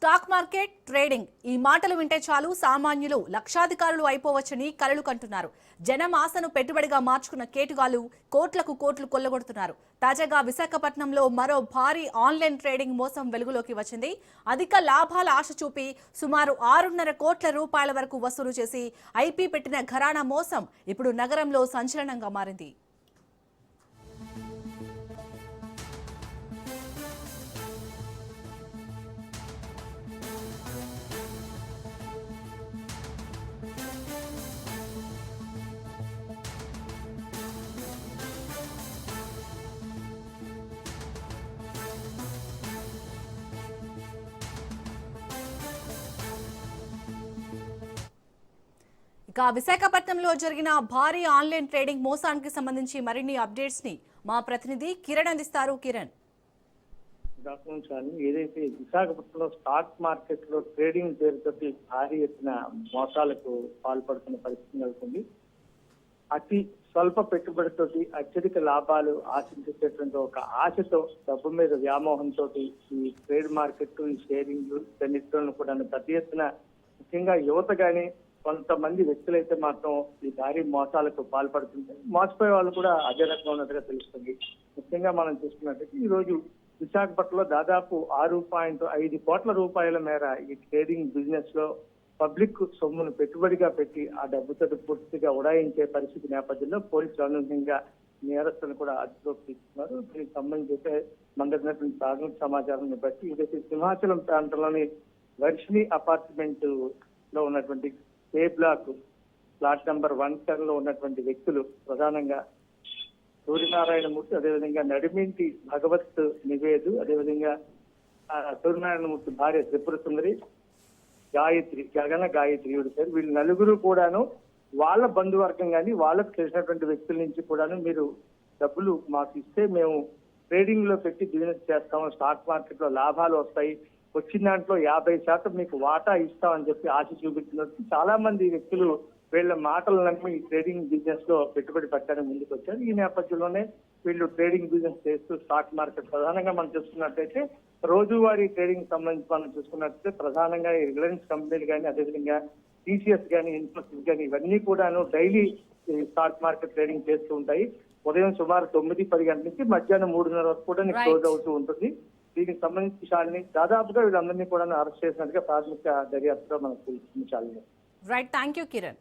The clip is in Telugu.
స్టాక్ మార్కెట్ ట్రేడింగ్ ఈ మాటలు వింటే చాలు సామాన్యులు లక్షాధికారులు అయిపోవచ్చని కలలు కంటున్నారు. జనం ఆశను పెట్టుబడిగా మార్చుకున్న కేటుగాలు కోట్లకు కోట్లు కొల్లగొడుతున్నారు. తాజాగా విశాఖపట్నంలో మరో భారీ ఆన్లైన్ ట్రేడింగ్ మోసం వెలుగులోకి వచ్చింది. అధిక లాభాల ఆశ చూపి సుమారు 6.5 కోట్ల రూపాయల వరకు వసూలు చేసి ఐపీ పెట్టిన ఘరానా మోసం ఇప్పుడు నగరంలో సంచలనంగా మారింది. ఇక విశాఖపట్నంలో జరిగిన భారీ ఆన్లైన్ ట్రేడింగ్ మోసానికి సంబంధించి మరిన్ని అప్డేట్స్ ని మా ప్రతినిధి కిరణ్ అందిస్తారు. కిరణ్, ఏదైతే విశాఖపట్నంలో స్టాక్ మార్కెట్ లో ట్రేడింగ్ పేరుతోటి భారీ ఎత్తున మోసాలకు పాల్పడుతున్న పరిస్థితి నెలకొంది. అతి స్వల్ప పెట్టుబడితోటి అత్యధిక లాభాలు ఆశించేటటువంటి ఒక ఆశతో డబ్బు మీద వ్యామోహంతో ఈ ట్రేడ్ మార్కెట్ ఈ షేరింగ్ వీటన్నిటిలో కూడా పెద్ద ఎత్తున ముఖ్యంగా యువత కానీ కొంతమంది వ్యక్తులైతే మాత్రం ఈ భారీ మోసాలకు పాల్పడుతుంటే మోసపోయే వాళ్ళు కూడా అదే రకంగా ఉన్నట్టుగా తెలుస్తుంది. ముఖ్యంగా మనం చూసుకున్నట్టయితే ఈ రోజు విశాఖపట్నంలో దాదాపు 6.5 కోట్ల రూపాయల మేర ఈ ట్రేడింగ్ బిజినెస్ లో పబ్లిక్ సొమ్మును పెట్టుబడిగా పెట్టి ఆ డబ్బుతో పూర్తిగా ఉడాయించే పరిస్థితి నేపథ్యంలో పోలీసులు అనూహ్యంగా నేరస్తులను కూడా అదుపులోకి తీసుకున్నారు. దీనికి సంబంధించి మన దగ్గర ప్రాథమిక సమాచారాన్ని బట్టి ఇదైతే సింహాచలం ప్రాంతంలోని వర్షిని అపార్ట్మెంట్ లో ఉన్నటువంటి ఏ బ్లాక్ ఫ్లాట్ నెంబర్ 110 లో ఉన్నటువంటి వ్యక్తులు ప్రధానంగా సూర్యనారాయణమూర్తి, అదేవిధంగా నడిమింటి భగవత్ నివేదు, అదేవిధంగా సూర్యనారాయణమూర్తి భార్య త్రిపుర సుందరి, గాయత్రి గగన గాయత్రి పేరు. వీళ్ళు నలుగురు కూడాను వాళ్ళ బంధువర్గం కానీ వాళ్ళకు తెలిసినటువంటి వ్యక్తుల నుంచి కూడాను మీరు డబ్బులు మాకు ఇస్తే మేము ట్రేడింగ్ లో పెట్టి బిజినెస్ చేస్తాము, స్టాక్ మార్కెట్ లో లాభాలు వస్తాయి, వచ్చిన దాంట్లో 50% మీకు వాటా ఇస్తామని చెప్పి ఆశ చూపించినట్టు చాలా మంది వ్యక్తులు వీళ్ళ మాటలు నమ్మి ఈ ట్రేడింగ్ బిజినెస్ లో పెట్టుబడి పెట్టడానికి ముందుకు వచ్చారు. ఈ నేపథ్యంలోనే వీళ్ళు ట్రేడింగ్ బిజినెస్ చేస్తూ స్టాక్ మార్కెట్ ప్రధానంగా మనం చూసుకున్నట్టయితే రోజువారీ ట్రేడింగ్ సంబంధించి మనం చూసుకున్నట్టయితే ప్రధానంగా రిలయన్స్ కంపెనీలు కానీ, అదేవిధంగా టీసీఎస్ కానీ, ఇన్ఫోసిస్ కానీ ఇవన్నీ కూడాను డైలీ స్టాక్ మార్కెట్ ట్రేడింగ్ చేస్తూ ఉంటాయి. ఉదయం సుమారు 9-10 గంటల నుంచి మధ్యాహ్నం 3:30 వరకు కూడా క్లోజ్ అవుతూ ఉంటుంది. దీనికి సంబంధించి విషయాన్ని దాదాపుగా వీళ్ళందరినీ కూడా అరెస్ట్ చేసినట్టుగా ప్రాథమిక దర్యాప్తులో మనకు తెలిసిన విషయాలు. Right, thank you Kiran.